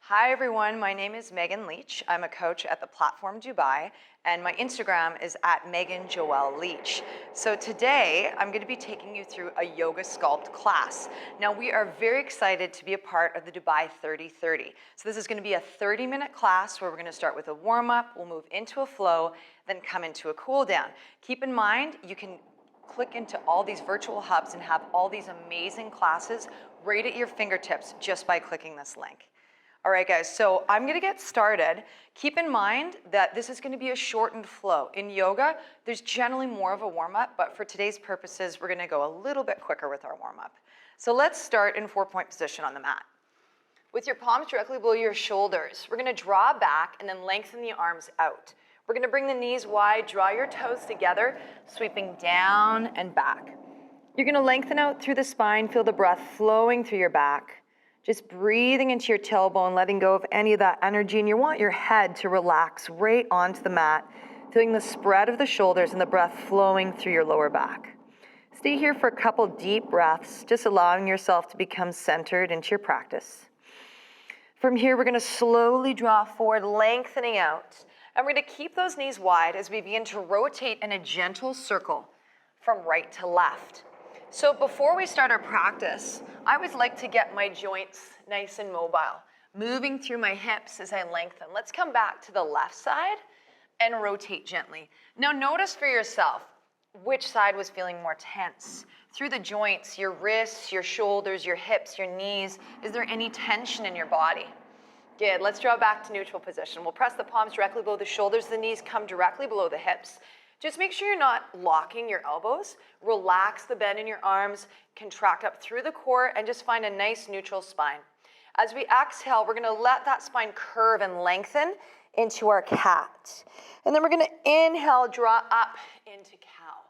Hi everyone, my name is Megan Leach. I'm a coach at the platform Dubai, and my Instagram is at Megan Joelle Leach. So today I'm going to be taking you through a yoga sculpt class. Now we are very excited to be a part of the Dubai 30-30. So this is going to be a 30-minute class where we're going to start with a warm-up, we'll move into a flow, then come into a cool down. Keep in mind, you can click into all these virtual hubs and have all these amazing classes right at your fingertips just by clicking this link. All right, guys, so I'm gonna get started. Keep in mind that this is gonna be a shortened flow. In yoga, there's generally more of a warm-up, but for today's purposes, we're gonna go a little bit quicker with our warm-up. So let's start in 4-point position on the mat. With your palms directly below your shoulders, we're gonna draw back and then lengthen the arms out. We're gonna bring the knees wide, draw your toes together, sweeping down and back. You're gonna lengthen out through the spine, feel the breath flowing through your back. Just breathing into your tailbone, letting go of any of that energy, and you want your head to relax right onto the mat, feeling the spread of the shoulders and the breath flowing through your lower back. Stay here for a couple deep breaths, just allowing yourself to become centered into your practice. From here, we're gonna slowly draw forward, lengthening out, and we're gonna keep those knees wide as we begin to rotate in a gentle circle from right to left. So before we start our practice, I always like to get my joints nice and mobile, moving through my hips as I lengthen. Let's come back to the left side and rotate gently. Now notice for yourself which side was feeling more tense. Through the joints, your wrists, your shoulders, your hips, your knees, is there any tension in your body? Good, let's draw back to neutral position. We'll press the palms directly below the shoulders, the knees come directly below the hips. Just make sure you're not locking your elbows. Relax the bend in your arms, contract up through the core, and just find a nice neutral spine. As we exhale, we're gonna let that spine curve and lengthen into our cat. And then we're gonna inhale, draw up into cow.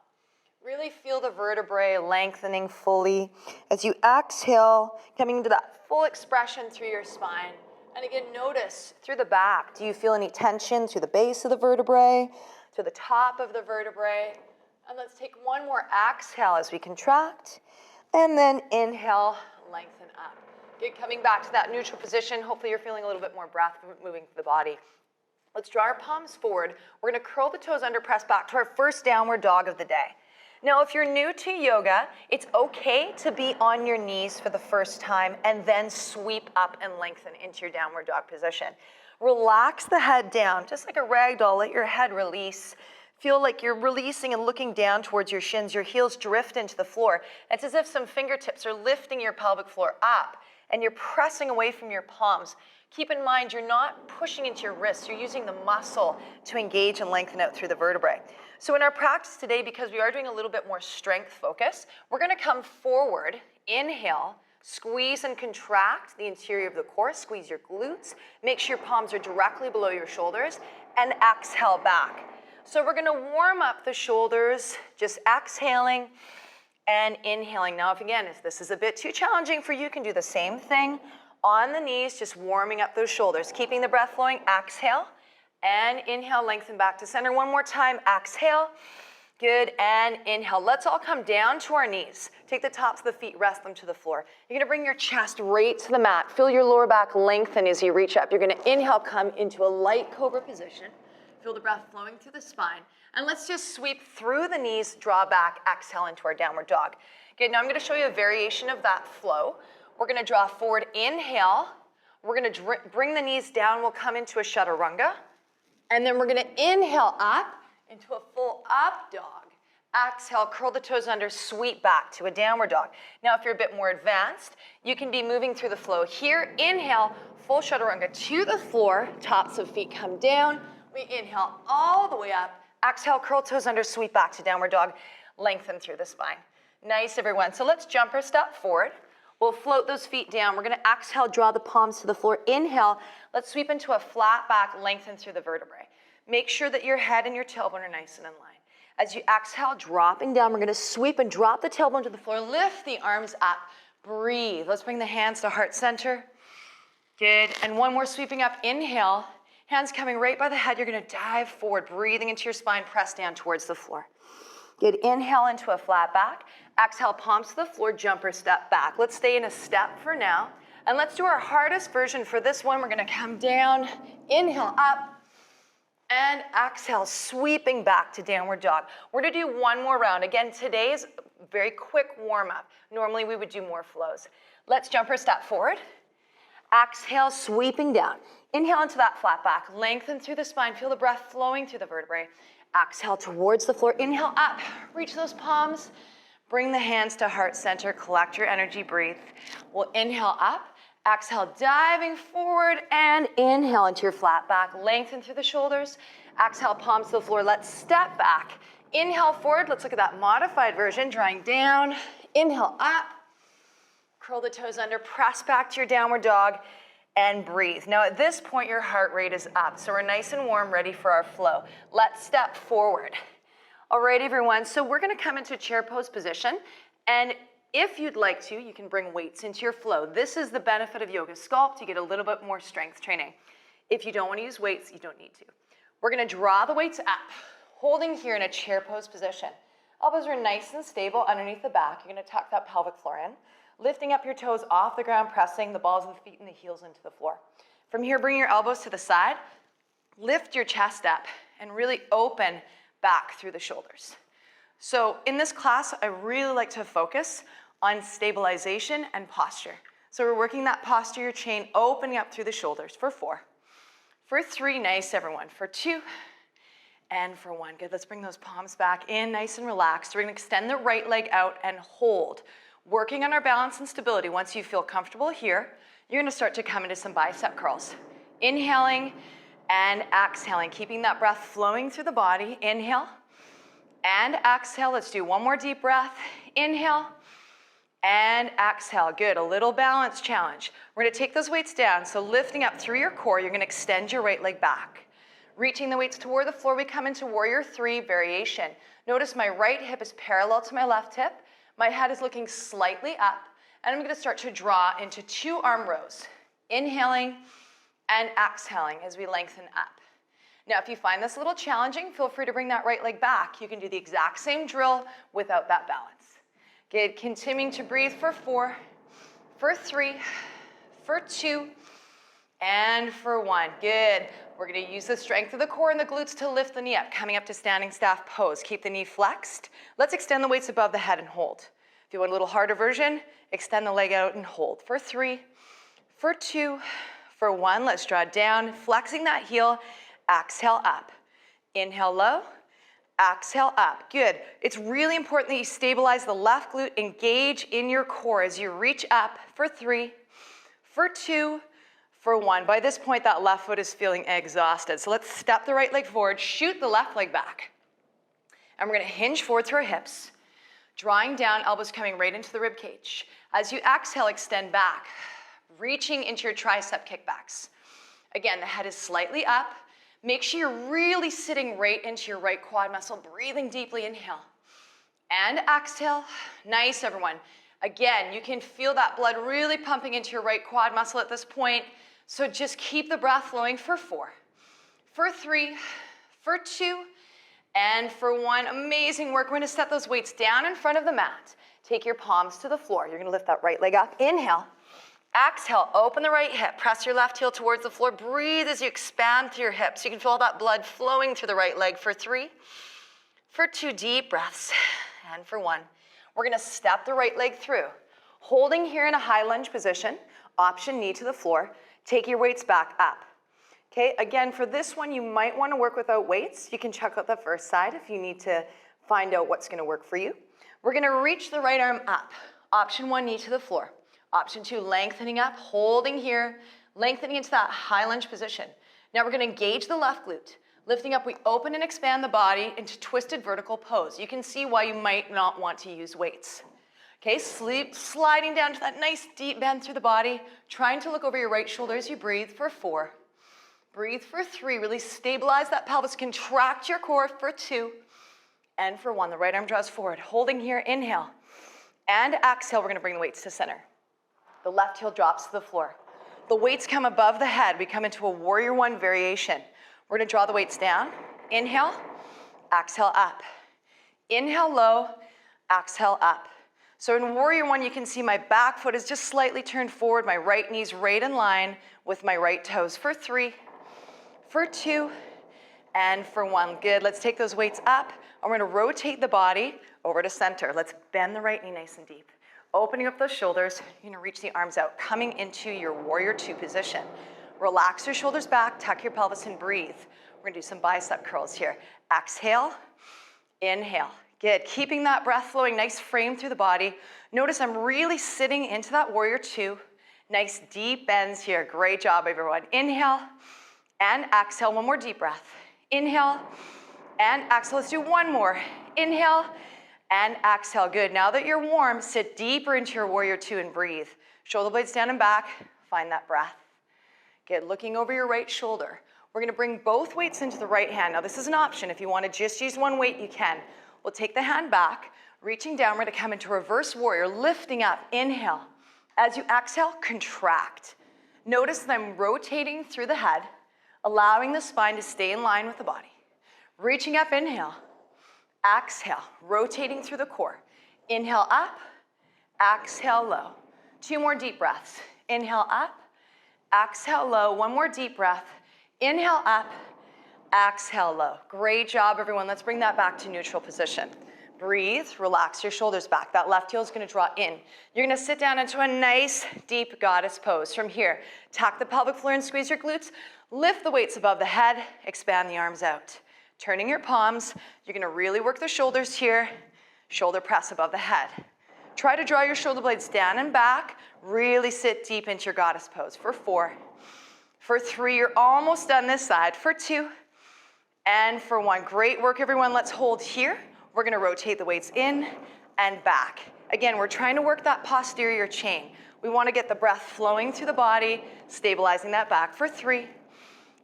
Really feel the vertebrae lengthening fully. As you exhale, coming into that full expression through your spine. And again, notice through the back, do you feel any tension through the base of the vertebrae? To the top of the vertebrae. And let's take one more exhale as we contract. And then inhale, lengthen up. Good, coming back to that neutral position. Hopefully you're feeling a little bit more breath moving through the body. Let's draw our palms forward. We're gonna curl the toes under, press back to our first downward dog of the day. Now, if you're new to yoga, it's okay to be on your knees for the first time and then sweep up and lengthen into your downward dog position. Relax the head down, just like a rag doll. Let your head release. Feel like you're releasing and looking down towards your shins. Your heels drift into the floor. It's as if some fingertips are lifting your pelvic floor up and you're pressing away from your palms. Keep in mind, you're not pushing into your wrists. You're using the muscle to engage and lengthen out through the vertebrae. So in our practice today, because we are doing a little bit more strength focus, we're gonna come forward, inhale, squeeze and contract the interior of the core, squeeze your glutes, make sure your palms are directly below your shoulders, and exhale back. So we're gonna warm up the shoulders, just exhaling and inhaling. Now, if this is a bit too challenging for you, you can do the same thing on the knees, just warming up those shoulders, keeping the breath flowing, exhale, and inhale, lengthen back to center. One more time, exhale. Good, and inhale. Let's all come down to our knees. Take the tops of the feet, rest them to the floor. You're gonna bring your chest right to the mat. Feel your lower back lengthen as you reach up. You're gonna inhale, come into a light cobra position. Feel the breath flowing through the spine. And let's just sweep through the knees, draw back, exhale into our downward dog. Good, now I'm gonna show you a variation of that flow. We're gonna draw forward, inhale. We're gonna bring the knees down. We'll come into a chaturanga. And then we're gonna inhale up into a full up dog. Exhale, curl the toes under, sweep back to a downward dog. Now, if you're a bit more advanced, you can be moving through the flow here. Inhale, full chaturanga to the floor, tops of feet come down. We inhale all the way up. Exhale, curl toes under, sweep back to downward dog. Lengthen through the spine. Nice, everyone. So let's jump or step forward. We'll float those feet down. We're gonna exhale, draw the palms to the floor. Inhale, let's sweep into a flat back, lengthen through the vertebrae. Make sure that your head and your tailbone are nice and in line. As you exhale, dropping down, we're gonna sweep and drop the tailbone to the floor. Lift the arms up, breathe. Let's bring the hands to heart center. Good, and one more sweeping up, inhale. Hands coming right by the head, you're gonna dive forward, breathing into your spine, press down towards the floor. Good, inhale into a flat back. Exhale, palms to the floor, jump or step back. Let's stay in a step for now. And let's do our hardest version for this one. We're gonna come down, inhale up, and exhale, sweeping back to downward dog. We're gonna do one more round. Again, today's very quick warm up. Normally we would do more flows. Let's jump or step forward. Exhale, sweeping down. Inhale into that flat back. Lengthen through the spine. Feel the breath flowing through the vertebrae. Exhale towards the floor. Inhale up. Reach those palms. Bring the hands to heart center. Collect your energy. Breathe. We'll inhale up. Exhale, diving forward. And inhale into your flat back. Lengthen through the shoulders. Exhale, palms to the floor. Let's step back. Inhale forward. Let's look at that modified version. Drawing down. Inhale up. Curl the toes under, press back to your downward dog, and breathe. Now at this point, your heart rate is up, so we're nice and warm, ready for our flow. Let's step forward. All right, everyone, so we're gonna come into chair pose position, and if you'd like to, you can bring weights into your flow. This is the benefit of Yoga Sculpt. You get a little bit more strength training. If you don't wanna use weights, you don't need to. We're gonna draw the weights up, holding here in a chair pose position. Elbows are nice and stable underneath the back. You're gonna tuck that pelvic floor in. Lifting up your toes off the ground, pressing the balls of the feet and the heels into the floor. From here, bring your elbows to the side, lift your chest up, and really open back through the shoulders. So in this class, I really like to focus on stabilization and posture. So we're working that posterior chain, opening up through the shoulders for 4. For 3, nice everyone. For 2, and for 1. Good, let's bring those palms back in, nice and relaxed. We're gonna extend the right leg out and hold. Working on our balance and stability. Once you feel comfortable here, you're gonna start to come into some bicep curls. Inhaling and exhaling, keeping that breath flowing through the body. Inhale and exhale. Let's do one more deep breath. Inhale and exhale. Good, a little balance challenge. We're gonna take those weights down, so lifting up through your core, you're gonna extend your right leg back. Reaching the weights toward the floor, we come into Warrior 3 variation. Notice my right hip is parallel to my left hip. My head is looking slightly up, and I'm gonna start to draw into 2 arm rows. Inhaling and exhaling as we lengthen up. Now, if you find this a little challenging, feel free to bring that right leg back. You can do the exact same drill without that balance. Good, continuing to breathe for 4, for 3, for 2, and for 1. Good. We're gonna use the strength of the core and the glutes to lift the knee up, coming up to standing staff pose. Keep the knee flexed. Let's extend the weights above the head and hold. If you want a little harder version, extend the leg out and hold. For 3, for 2, for 1. Let's draw down, flexing that heel. Exhale up. Inhale low, exhale up. Good. It's really important that you stabilize the left glute, engage in your core as you reach up for 3, for 2, for 1. By this point, that left foot is feeling exhausted. So let's step the right leg forward, shoot the left leg back. And we're gonna hinge forward through our hips, drawing down, elbows coming right into the rib cage. As you exhale, extend back, reaching into your tricep kickbacks. Again, the head is slightly up. Make sure you're really sitting right into your right quad muscle, breathing deeply, inhale. And exhale, nice everyone. Again, you can feel that blood really pumping into your right quad muscle at this point. So just keep the breath flowing for 4, for 3, for 2, and for 1. Amazing work. We're gonna set those weights down in front of the mat. Take your palms to the floor. You're gonna lift that right leg up. Inhale. Exhale, open the right hip. Press your left heel towards the floor. Breathe as you expand through your hips. You can feel all that blood flowing through the right leg for 3, for 2 deep breaths, and for 1. We're gonna step the right leg through. Holding here in a high lunge position, option knee to the floor. Take your weights back up. Okay, again, for this one, you might wanna work without weights. You can check out the first side if you need to find out what's gonna work for you. We're gonna reach the right arm up. Option 1, knee to the floor. Option 2, lengthening up, holding here, lengthening into that high lunge position. Now we're gonna engage the left glute. Lifting up, we open and expand the body into twisted vertical pose. You can see why you might not want to use weights. Okay, sliding down to that nice deep bend through the body, trying to look over your right shoulder as you breathe for 4. Breathe for 3, really stabilize that pelvis, contract your core for 2, and for 1. The right arm draws forward, holding here, inhale. And exhale, we're gonna bring the weights to center. The left heel drops to the floor. The weights come above the head. We come into a Warrior 1 variation. We're gonna draw the weights down. Inhale, exhale up. Inhale low, exhale up. So in warrior one, you can see my back foot is just slightly turned forward, my right knee's right in line with my right toes for 3, for 2, and for 1. Good, let's take those weights up. I'm gonna rotate the body over to center. Let's bend the right knee nice and deep. Opening up those shoulders, you're gonna reach the arms out, coming into your warrior 2 position. Relax your shoulders back, tuck your pelvis and breathe. We're gonna do some bicep curls here. Exhale, inhale. Good, keeping that breath flowing, nice frame through the body. Notice I'm really sitting into that warrior 2. Nice deep bends here. Great job, everyone. Inhale and exhale. One more deep breath. Inhale and exhale. Let's do one more. Inhale and exhale. Good. Now that you're warm, sit deeper into your warrior 2 and breathe. Shoulder blades down and back. Find that breath. Good. Looking over your right shoulder. We're going to bring both weights into the right hand. Now, this is an option. If you want to just use one weight, you can. We'll take the hand back, reaching down. We're going to come into reverse warrior, lifting up. Inhale. As you exhale, contract. Notice that I'm rotating through the head, allowing the spine to stay in line with the body. Reaching up, inhale. Exhale, rotating through the core. Inhale up, exhale low. 2 more deep breaths. Inhale up, exhale low. 1 more deep breath. Inhale up, exhale low. Great job, everyone. Let's bring that back to neutral position. Breathe, relax your shoulders back. That left heel is gonna draw in. You're gonna sit down into a nice, deep goddess pose. From here, tuck the pelvic floor and squeeze your glutes. Lift the weights above the head, expand the arms out. Turning your palms, you're gonna really work the shoulders here. Shoulder press above the head. Try to draw your shoulder blades down and back. Really sit deep into your goddess pose for 4. For 3, you're almost done this side. For 2, and for 1. Great work, everyone. Let's hold here. We're gonna rotate the weights in and back. Again, we're trying to work that posterior chain. We wanna get the breath flowing through the body, stabilizing that back for 3,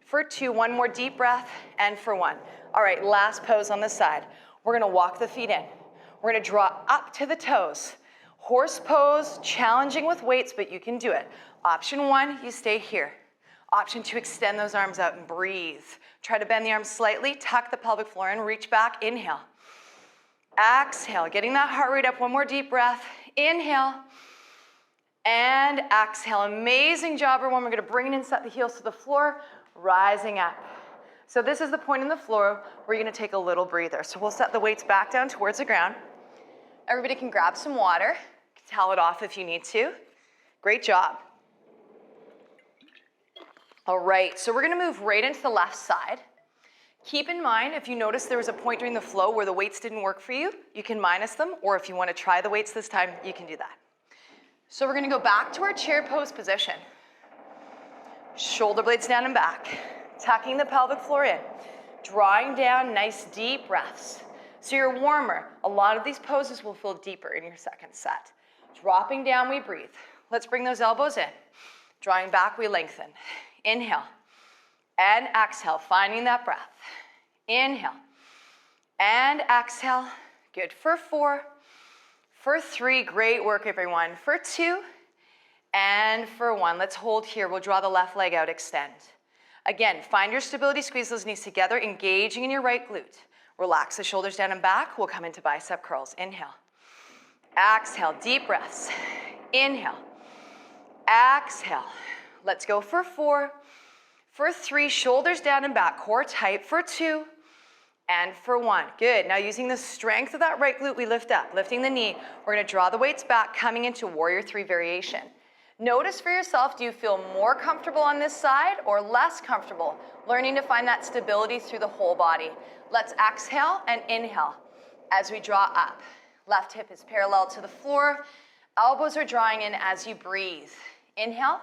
for 2, 1 more deep breath, and for 1. All right, last pose on this side. We're gonna walk the feet in. We're gonna draw up to the toes. Horse pose, challenging with weights, but you can do it. Option 1, you stay here. Option 2, extend those arms out and breathe. Try to bend the arms slightly, tuck the pelvic floor in, reach back, inhale. Exhale, getting that heart rate up. 1 more deep breath. Inhale and exhale. Amazing job, everyone. We're gonna bring it in, set the heels to the floor, rising up. So this is the point in the floor where you're gonna take a little breather. So we'll set the weights back down towards the ground. Everybody can grab some water. Towel it off if you need to. Great job. All right, so we're gonna move right into the left side. Keep in mind, if you notice there was a point during the flow where the weights didn't work for you, you can minus them, or if you want to try the weights this time, you can do that. So we're going to go back to our chair pose position. Shoulder blades down and back, tucking the pelvic floor in, drawing down, nice deep breaths. So you're warmer. A lot of these poses will feel deeper in your second set. Dropping down, we breathe. Let's bring those elbows in. Drawing back, we lengthen. Inhale. And exhale, finding that breath. Inhale and exhale. Good for 4. For 3, great work, everyone. For 2 and for 1. Let's hold here. We'll draw the left leg out, extend. Again, find your stability, squeeze those knees together, engaging in your right glute. Relax the shoulders down and back. We'll come into bicep curls. Inhale. Exhale, deep breaths. Inhale. Exhale. Let's go for 4. For 3, shoulders down and back, core tight. For 2, and for 1. Good. Now using the strength of that right glute, we lift up, lifting the knee. We're gonna draw the weights back, coming into warrior 3 variation. Notice for yourself, do you feel more comfortable on this side or less comfortable? Learning to find that stability through the whole body. Let's exhale and inhale as we draw up. Left hip is parallel to the floor. Elbows are drawing in as you breathe. Inhale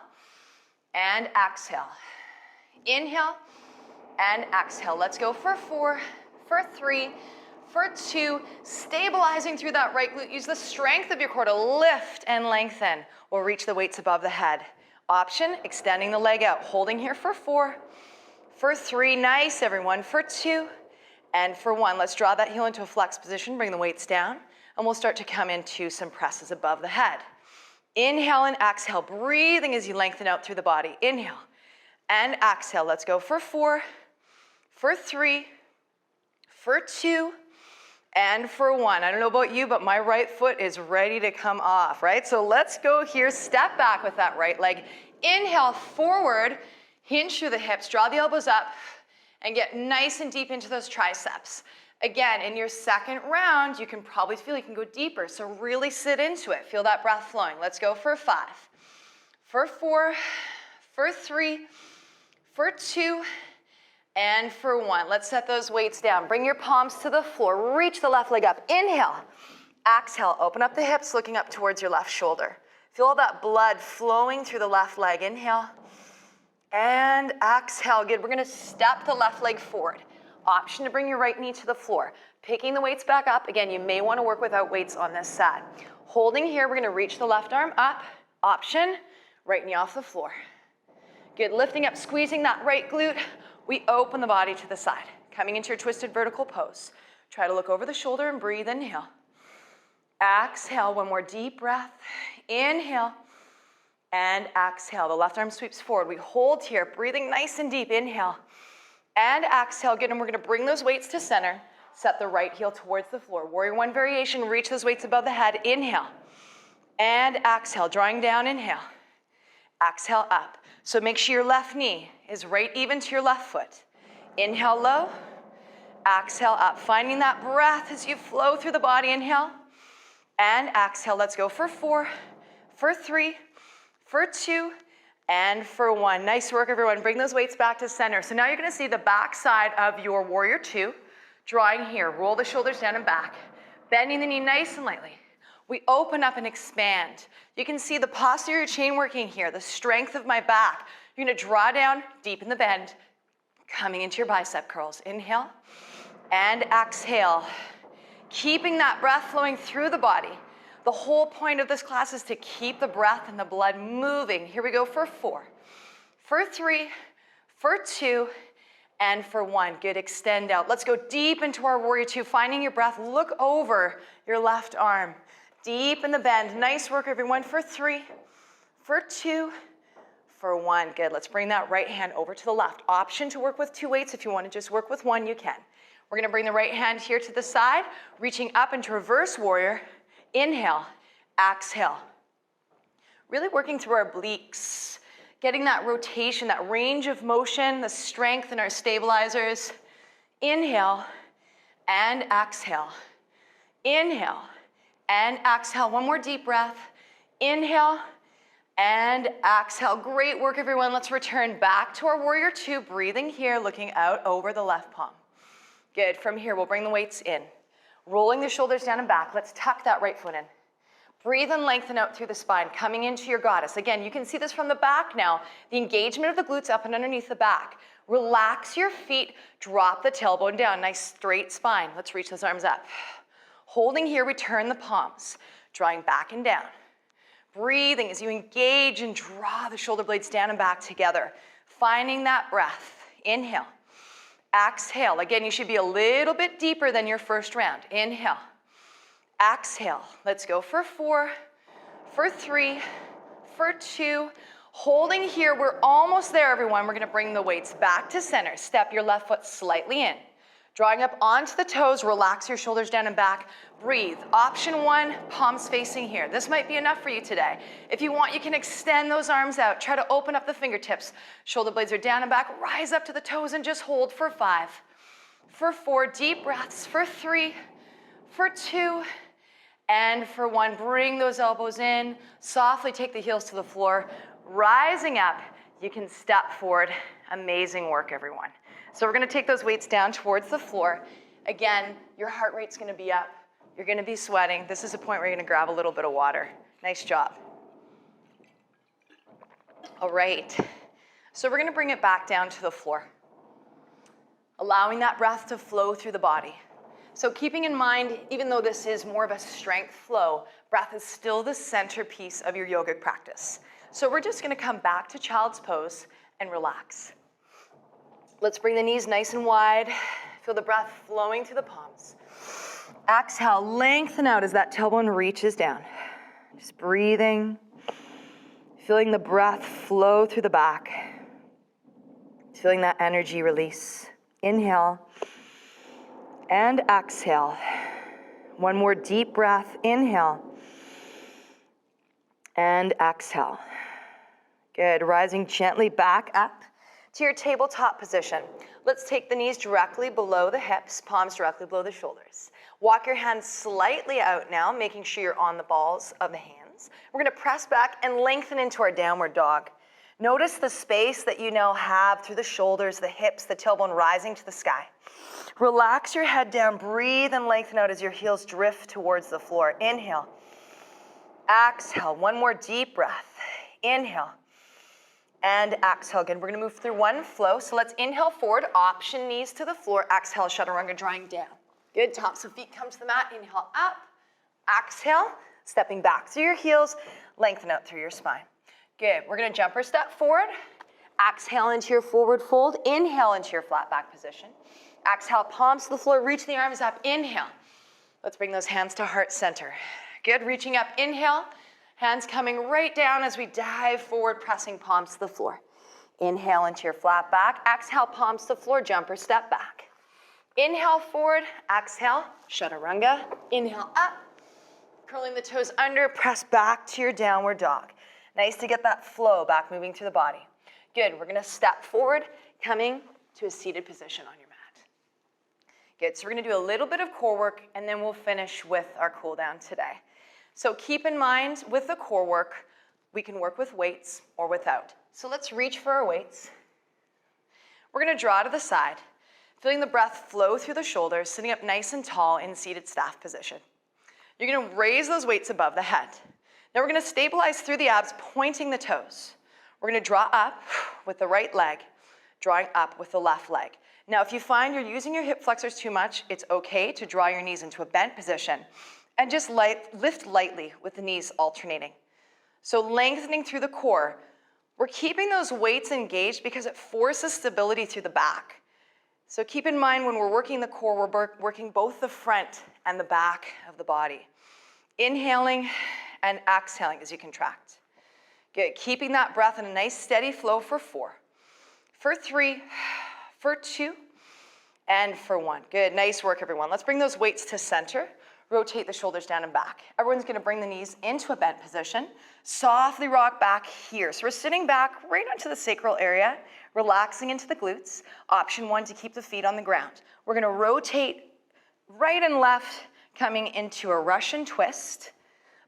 and exhale. Inhale and exhale. Let's go for 4, for 3, for 2. Stabilizing through that right glute. Use the strength of your core to lift and lengthen. We'll reach the weights above the head. Option, extending the leg out. Holding here for 4, for 3. Nice, everyone. For 2 and for 1. Let's draw that heel into a flex position. Bring the weights down. And we'll start to come into some presses above the head. Inhale and exhale. Breathing as you lengthen out through the body. Inhale. And exhale. Let's go for 4, for 3, for 2, And for one. I don't know about you, but my right foot is ready to come off, right? So let's go here, step back with that right leg. Inhale, forward, hinge through the hips, draw the elbows up, and get nice and deep into those triceps. Again, in your second round, you can probably feel you can go deeper, so really sit into it. Feel that breath flowing. Let's go for 5, for 4, for 3, for 2, and for 1. Let's set those weights down. Bring your palms to the floor. Reach the left leg up. Inhale. Exhale. Open up the hips, looking up towards your left shoulder. Feel all that blood flowing through the left leg. Inhale. And exhale. Good. We're going to step the left leg forward. Option to bring your right knee to the floor. Picking the weights back up. Again, you may want to work without weights on this side. Holding here, we're going to reach the left arm up. Option, right knee off the floor. Good. Lifting up, squeezing that right glute. We open the body to the side. Coming into your twisted vertical pose. Try to look over the shoulder and breathe. Inhale. Exhale. One more deep breath. Inhale. And exhale. The left arm sweeps forward. We hold here, breathing nice and deep. Inhale. And exhale. Good. And we're going to bring those weights to center. Set the right heel towards the floor. Warrior one variation. Reach those weights above the head. Inhale. And exhale. Drawing down. Inhale. Exhale up. So make sure your left knee is right even to your left foot. Inhale low, exhale up. Finding that breath as you flow through the body. Inhale and exhale. Let's go for 4, for 3, for 2, and for 1. Nice work, everyone. Bring those weights back to center. So now you're gonna see the back side of your warrior 2. Drawing here, roll the shoulders down and back. Bending the knee nice and lightly. We open up and expand. You can see the posterior chain working here, the strength of my back. You're gonna draw down, deep in the bend, coming into your bicep curls. Inhale and exhale. Keeping that breath flowing through the body. The whole point of this class is to keep the breath and the blood moving. Here we go for 4, for 3, for 2, and for 1. Good, extend out. Let's go deep into our warrior 2. Finding your breath, look over your left arm. Deep in the bend. Nice work, everyone. For 3, for 2, for 1. Good. Let's bring that right hand over to the left. Option to work with 2 weights. If you want to just work with 1, you can. We're going to bring the right hand here to the side, reaching up into reverse warrior. Inhale, exhale. Really working through our obliques, getting that rotation, that range of motion, the strength in our stabilizers. Inhale and exhale. Inhale. And exhale. One more deep breath. Inhale and exhale. Great work, everyone. Let's return back to our warrior 2. Breathing here, looking out over the left palm. Good. From here, we'll bring the weights in. Rolling the shoulders down and back. Let's tuck that right foot in. Breathe and lengthen out through the spine, coming into your goddess. Again, you can see this from the back now. The engagement of the glutes up and underneath the back. Relax your feet. Drop the tailbone down. Nice straight spine. Let's reach those arms up. Holding here, we turn the palms, drawing back and down. Breathing as you engage and draw the shoulder blades down and back together. Finding that breath. Inhale. Exhale. Again, you should be a little bit deeper than your first round. Inhale. Exhale. Let's go for 4, for 3, for 2. Holding here, we're almost there, everyone. We're going to bring the weights back to center. Step your left foot slightly in. Drawing up onto the toes, relax your shoulders down and back. Breathe. Option 1, palms facing here. This might be enough for you today. If you want, you can extend those arms out. Try to open up the fingertips. Shoulder blades are down and back. Rise up to the toes and just hold for 5, for 4. Deep breaths. For 3, for 2, and for 1. Bring those elbows in. Softly take the heels to the floor. Rising up, you can step forward. Amazing work, everyone. So we're going to take those weights down towards the floor. Again, your heart rate's going to be up. You're going to be sweating. This is a point where you're going to grab a little bit of water. Nice job. All right. So we're going to bring it back down to the floor, allowing that breath to flow through the body. So keeping in mind, even though this is more of a strength flow, breath is still the centerpiece of your yogic practice. So we're just going to come back to child's pose and relax. Let's bring the knees nice and wide. Feel the breath flowing through the palms. Exhale, lengthen out as that tailbone reaches down. Just breathing. Feeling the breath flow through the back. Feeling that energy release. Inhale and exhale. One more deep breath. Inhale. And exhale. Good. Rising gently back up to your tabletop position. Let's take the knees directly below the hips, palms directly below the shoulders. Walk your hands slightly out now, making sure you're on the balls of the hands. We're gonna press back and lengthen into our downward dog. Notice the space that you now have through the shoulders, the hips, the tailbone rising to the sky. Relax your head down, breathe and lengthen out as your heels drift towards the floor. Inhale. Exhale. One more deep breath. Inhale. And exhale. Again, we're gonna move through one flow. So let's inhale forward, option knees to the floor. Exhale, chaturanga, drawing down. Good, tops of feet come to the mat. Inhale up, exhale, stepping back through your heels, lengthen out through your spine. Good, we're gonna jump or step forward. Exhale into your forward fold. Inhale into your flat back position. Exhale, palms to the floor, reach the arms up. Inhale. Let's bring those hands to heart center. Good, reaching up, inhale. Hands coming right down as we dive forward, pressing palms to the floor. Inhale into your flat back. Exhale, palms to the floor, jump or step back. Inhale forward, exhale, chaturanga. Inhale up, curling the toes under, press back to your downward dog. Nice to get that flow back moving through the body. Good, we're gonna step forward, coming to a seated position on your mat. Good, so we're gonna do a little bit of core work and then we'll finish with our cool down today. So keep in mind, with the core work, we can work with weights or without. So let's reach for our weights. We're gonna draw to the side, feeling the breath flow through the shoulders, sitting up nice and tall in seated staff position. You're gonna raise those weights above the head. Now we're gonna stabilize through the abs, pointing the toes. We're gonna draw up with the right leg, drawing up with the left leg. Now if you find you're using your hip flexors too much, it's okay to draw your knees into a bent position and just lift lightly with the knees alternating. So lengthening through the core. We're keeping those weights engaged because it forces stability through the back. So keep in mind when we're working the core, we're working both the front and the back of the body. Inhaling and exhaling as you contract. Good, keeping that breath in a nice steady flow for 4, for 3, for 2, and for 1. Good, nice work everyone. Let's bring those weights to center. Rotate the shoulders down and back. Everyone's gonna bring the knees into a bent position. Softly rock back here. So we're sitting back right onto the sacral area, relaxing into the glutes. Option 1 to keep the feet on the ground. We're gonna rotate right and left, coming into a Russian twist,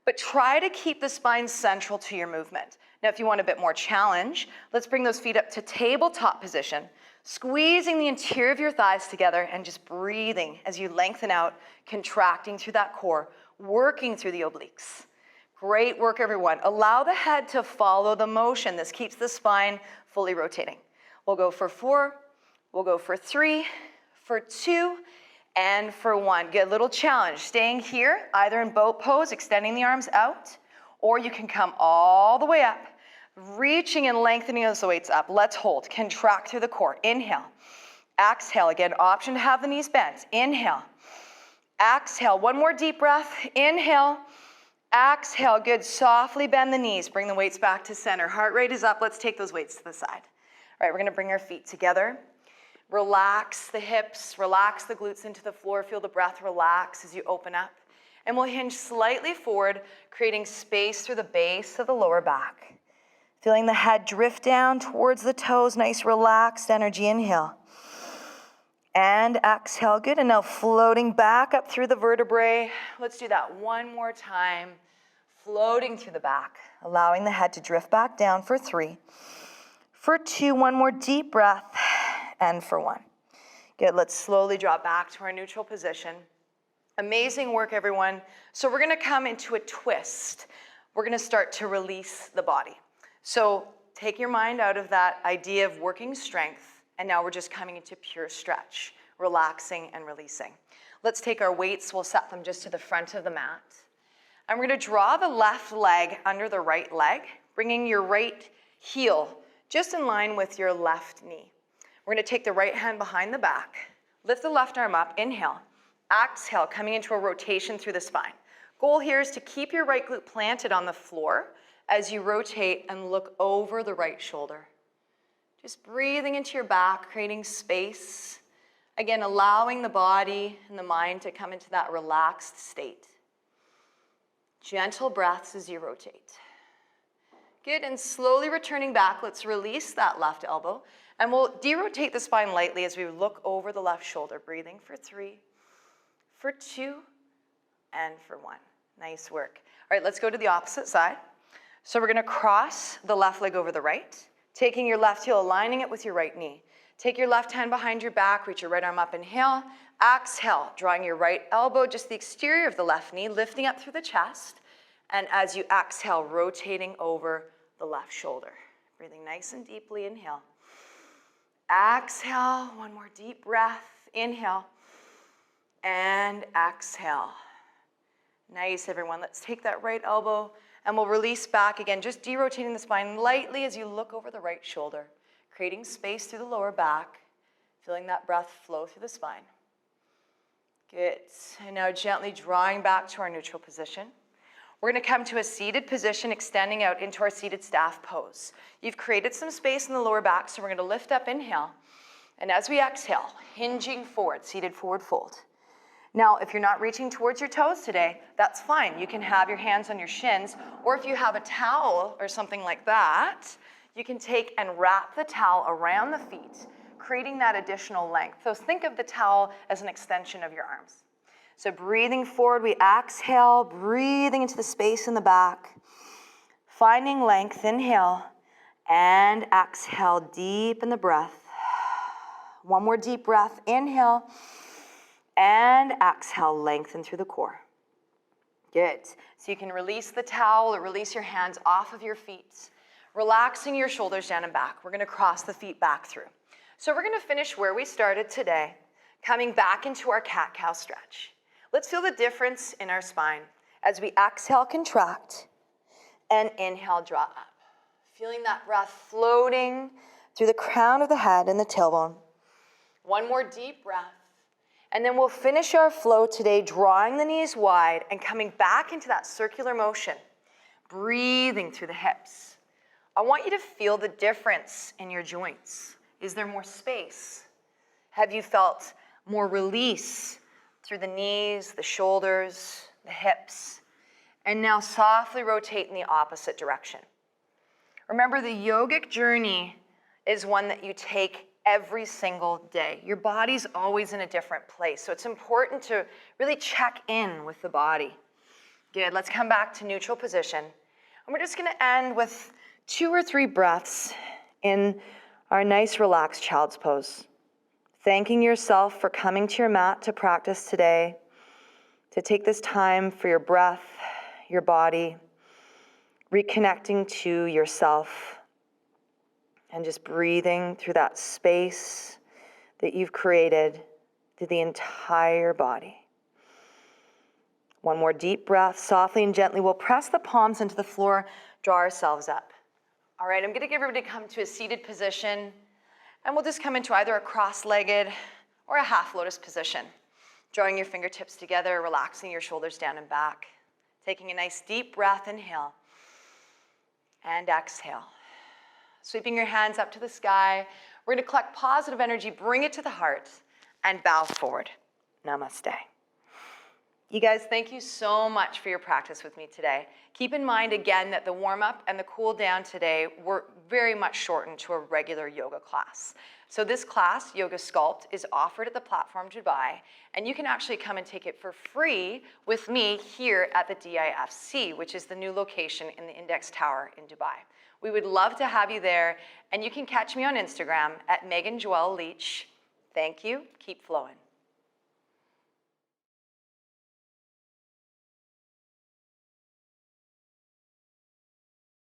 but try to keep the spine central to your movement. Now, if you want a bit more challenge, let's bring those feet up to tabletop position, squeezing the interior of your thighs together and just breathing as you lengthen out, contracting through that core, working through the obliques. Great work, everyone. Allow the head to follow the motion. This keeps the spine fully rotating. We'll go for 4, we'll go for 3, for 2, and for 1. Good, little challenge. Staying here, either in boat pose, extending the arms out, or you can come all the way up, reaching and lengthening those weights up. Let's hold, contract through the core. Inhale, exhale. Again, option to have the knees bent. Inhale, exhale. One more deep breath. Inhale, exhale. Good, softly bend the knees. Bring the weights back to center. Heart rate is up. Let's take those weights to the side. All right, we're gonna bring our feet together. Relax the hips, relax the glutes into the floor. Feel the breath relax as you open up. And we'll hinge slightly forward, creating space through the base of the lower back. Feeling the head drift down towards the toes, nice relaxed energy. Inhale. And exhale, good. And now floating back up through the vertebrae. Let's do that one more time. Floating through the back, allowing the head to drift back down for 3. For 2, one more deep breath. And for 1. Good, let's slowly drop back to our neutral position. Amazing work, everyone. So we're gonna come into a twist. We're gonna start to release the body. So take your mind out of that idea of working strength, and now we're just coming into pure stretch, relaxing and releasing. Let's take our weights, we'll set them just to the front of the mat. And we're gonna draw the left leg under the right leg, bringing your right heel just in line with your left knee. We're gonna take the right hand behind the back, lift the left arm up, inhale, exhale, coming into a rotation through the spine. Goal here is to keep your right glute planted on the floor as you rotate and look over the right shoulder. Just breathing into your back, creating space, Again, allowing the body and the mind to come into that relaxed state. Gentle breaths as you rotate. Good, and slowly returning back, let's release that left elbow, and we'll derotate the spine lightly as we look over the left shoulder, breathing for 3, for 2, and for 1. Nice work. All right, let's go to the opposite side. So we're gonna cross the left leg over the right, taking your left heel, aligning it with your right knee. Take your left hand behind your back, reach your right arm up, inhale. Exhale, drawing your right elbow, just the exterior of the left knee, lifting up through the chest. And as you exhale, rotating over the left shoulder. Breathing nice and deeply, inhale. Exhale, one more deep breath, inhale. And exhale. Nice, everyone. Let's take that right elbow and we'll release back again, just derotating the spine lightly as you look over the right shoulder, creating space through the lower back, feeling that breath flow through the spine. Good. And now gently drawing back to our neutral position. We're going to come to a seated position, extending out into our seated staff pose. You've created some space in the lower back, so we're going to lift up, inhale. And as we exhale, hinging forward, seated forward fold. Now, if you're not reaching towards your toes today, that's fine. You can have your hands on your shins, or if you have a towel or something like that, you can take and wrap the towel around the feet, creating that additional length. So think of the towel as an extension of your arms. So breathing forward, we exhale, breathing into the space in the back, finding length, inhale, and exhale, deep in the breath. One more deep breath, inhale, and exhale, lengthen through the core. Good. So you can release the towel or release your hands off of your feet, relaxing your shoulders down and back. We're going to cross the feet back through. So we're going to finish where we started today, coming back into our cat-cow stretch. Let's feel the difference in our spine as we exhale, contract, and inhale, draw up. Feeling that breath floating through the crown of the head and the tailbone. One more deep breath. And then we'll finish our flow today, drawing the knees wide and coming back into that circular motion, breathing through the hips. I want you to feel the difference in your joints. Is there more space? Have you felt more release through the knees, the shoulders, the hips? And now softly rotate in the opposite direction. Remember, the yogic journey is one that you take every single day. Your body's always in a different place, so it's important to really check in with the body. Good, let's come back to neutral position. And we're just gonna end with 2 or 3 breaths in our nice relaxed child's pose. Thanking yourself for coming to your mat to practice today, to take this time for your breath, your body, reconnecting to yourself, and just breathing through that space that you've created through the entire body. One more deep breath, softly and gently. We'll press the palms into the floor, draw ourselves up. All right, I'm gonna get everybody to come to a seated position, and we'll just come into either a cross-legged or a half lotus position. Drawing your fingertips together, relaxing your shoulders down and back. Taking a nice deep breath, inhale, and exhale. Sweeping your hands up to the sky. We're gonna collect positive energy, bring it to the heart, and bow forward. Namaste. You guys, thank you so much for your practice with me today. Keep in mind again that the warm-up and the cool down today were very much shortened to a regular yoga class. So this class, Yoga Sculpt, is offered at the platform Dubai, and you can actually come and take it for free with me here at the DIFC, which is the new location in the Index Tower in Dubai. We would love to have you there, and you can catch me on Instagram at Megan Joelle Leach. Thank you. Keep flowing.